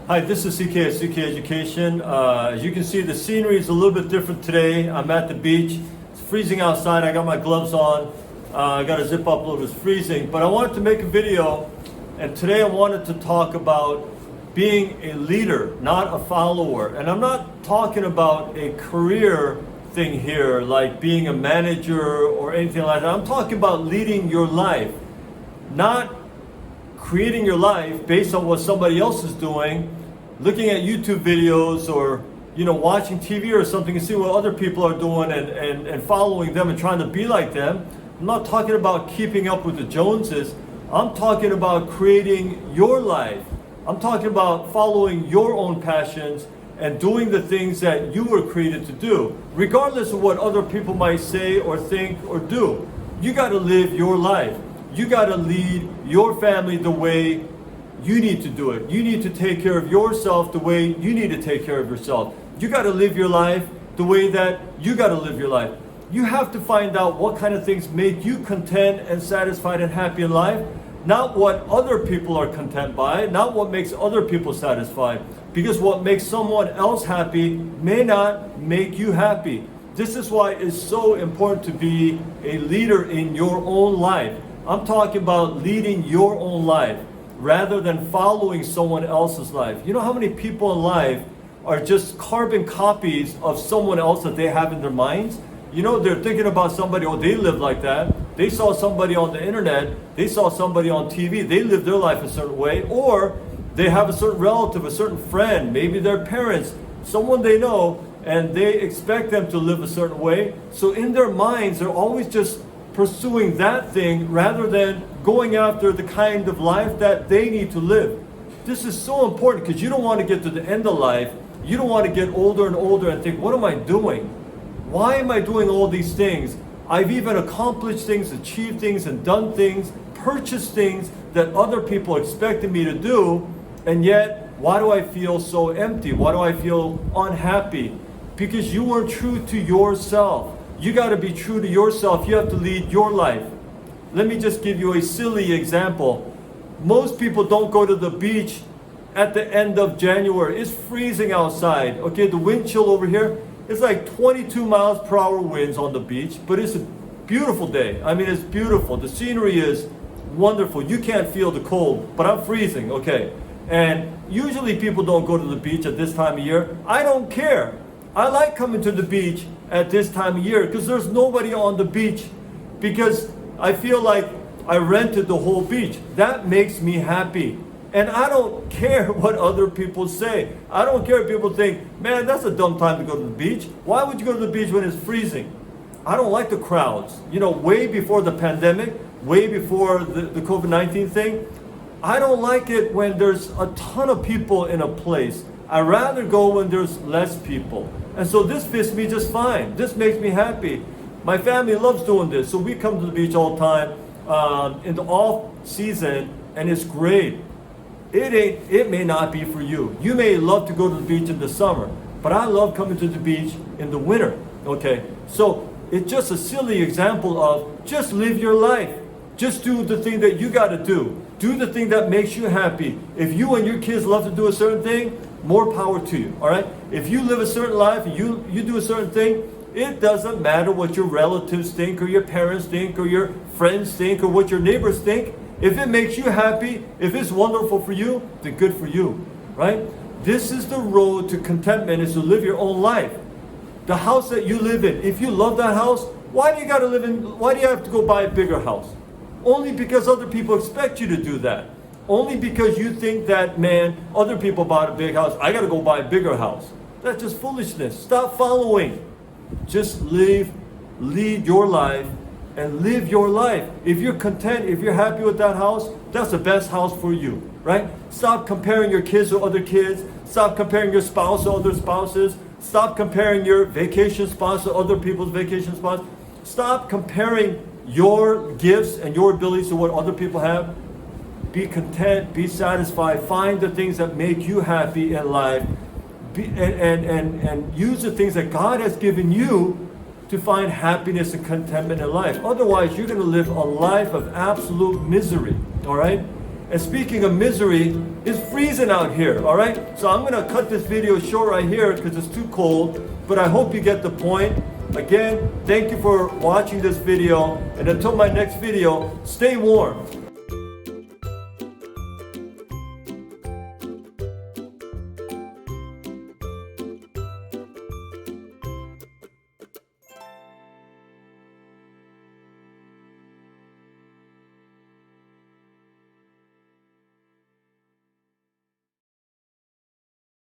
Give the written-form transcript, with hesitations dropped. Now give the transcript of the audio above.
Hi, this is CK at CK Education. As you can see, the scenery is a little bit different today. I'm at the beach. It's freezing outside. I got my gloves on. I got to zip up a little bit. It's freezing. But I wanted to make a video, and today I wanted to talk about being a leader, not a follower. And I'm not talking about a career thing here, like being a manager or anything like that. I'm talking about leading your life, not creating your life based on what somebody else is doing, looking at YouTube videos or watching TV or something and see what other people are doing and following them and trying to be like them. I'm not talking about keeping up with the Joneses. I'm talking about creating your life. I'm talking about following your own passions and doing the things that you were created to do, regardless of what other people might say or think or do. You got to live your life. You got to lead your family the way you need to do it. You need to take care of yourself the way you need to take care of yourself. You got to live your life the way that you got to live your life. You have to find out what kind of things make you content and satisfied and happy in life, not what other people are content by, not what makes other people satisfied. Because what makes someone else happy may not make you happy. This is why it's so important to be a leader in your own life. I'm talking about leading your own life rather than following someone else's life. You know how many people in life are just carbon copies of someone else that they have in their minds? They're thinking about somebody, oh, they live like that. They saw somebody on the internet. They saw somebody on TV. They live their life a certain way. Or they have a certain relative, a certain friend, maybe their parents, someone they know, and they expect them to live a certain way. So in their minds, they're always just pursuing that thing rather than going after the kind of life that they need to live. This is so important because you don't want to get to the end of life. You don't want to get older and older and think, what am I doing? Why am I doing all these things? I've even accomplished things, achieved things, and done things, purchased things that other people expected me to do, and yet, why do I feel so empty? Why do I feel unhappy? Because you weren't true to yourself. You got to be true to yourself. You have to lead your life. Let me just give you a silly example. Most people don't go to the beach at the end of January. It's freezing outside. Okay, the wind chill over here, it's like 22 miles per hour winds on the beach, but it's a beautiful day. I mean, it's beautiful. The scenery is wonderful. You can't feel the cold, but I'm freezing, okay? And usually people don't go to the beach at this time of year. I don't care. I like coming to the beach at this time of year because there's nobody on the beach, because I feel like I rented the whole beach. That makes me happy. And I don't care what other people say. I don't care if people think, man, that's a dumb time to go to the beach. Why would you go to the beach when it's freezing? I don't like the crowds. Way before the pandemic, way before the COVID-19 thing, I don't like it when there's a ton of people in a place. I'd rather go when there's less people. And so this fits me just fine. This makes me happy. My family loves doing this. So we come to the beach all the time in the off season, and it's great. It may not be for you. You may love to go to the beach in the summer, but I love coming to the beach in the winter. Okay, so it's just a silly example of just live your life. Just do the thing that you got to do. Do the thing that makes you happy. If you and your kids love to do a certain thing, more power to you, all right? If you live a certain life, you do a certain thing, it doesn't matter what your relatives think or your parents think or your friends think or what your neighbors think. If it makes you happy, if it's wonderful for you, then good for you, right? This is the road to contentment, is to live your own life. The house that you live in, if you love that house, why do you have to go buy a bigger house? Only because other people expect you to do that. Only because you think that, man, other people bought a big house, I got to go buy a bigger house. That's just foolishness. Stop following. Just lead your life and live your life. If you're content, if you're happy with that house, that's the best house for you, right? Stop comparing your kids to other kids. Stop comparing your spouse to other spouses. Stop comparing your vacation spots to other people's vacation spots. Stop comparing your gifts and your abilities to what other people have. Be content, be satisfied, find the things that make you happy in life, and use the things that God has given you to find happiness and contentment in life. Otherwise, you're going to live a life of absolute misery, all right? And speaking of misery, it's freezing out here, all right? So I'm gonna cut this video short right here because it's too cold, but I hope you get the point. Again, thank you for watching this video, and until my next video, stay warm.